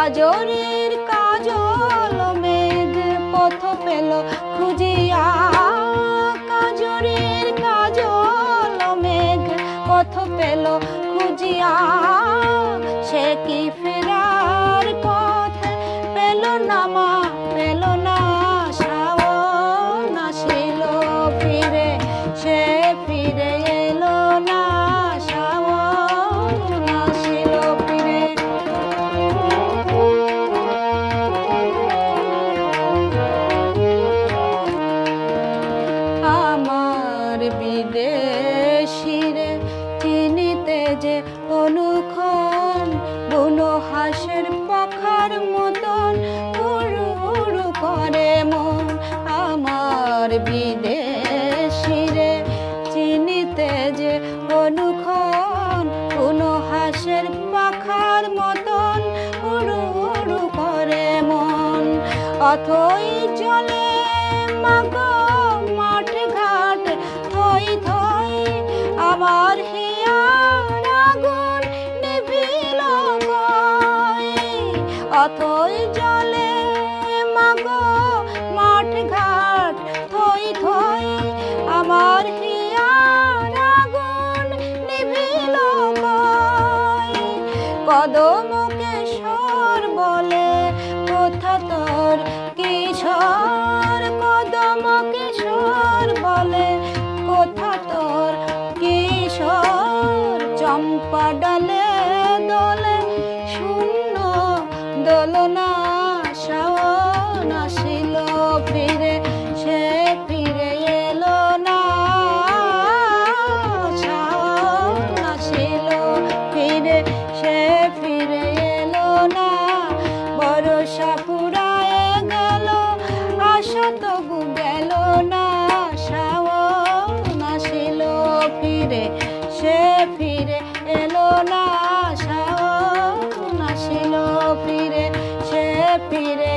কাজরের কাজল মেঘ পথ পেল খুঁজিয়া, কাজরের কাজল মেঘ পথ পেল খুঁজিয়া, সে কি ফেরার পথ পেল না মা, পেল না। শাওন আসিল ফিরে, সে ফিরে এলো না। শাওন আসিল ফিরে। আমার বিদেশিরে চিনিতে যে অনুক্ষণ, বুনো হাঁসের পাখার মতন উড়ু উড়ু করে মন। আমার বিদেশিরে চিনিতে যে অনুক্ষণ, বুনো হাঁসের পাখার মতন উড়ু উড়ু করে মন। অথই জলে মাগো মাঠ ঘাট থই থই, আমার হিয়ার আগুন নিভিল কই। অথই জলে মাগো মাঠ ঘাট থই থই, আমার হিয়ার আগুন নিভিল কই। কদম কেশর বলে কোথা তোর কিশোর, কদম কেশর বলে কোথা তোর কিশোর। চম্পা ডালে দোলে শূন্য দোলনা, শাওন আসিল ফিরে, সে ফিরে এলো না। শাওন আসিল ফিরে, সে ফিরে এলো না। বরষা ফুরায়ে গেল, আশা তবু গেল না। শাওন আসিল ফিরে, সে ফিরে এলো না। শাওন আসিল ফিরে, সে ফিরে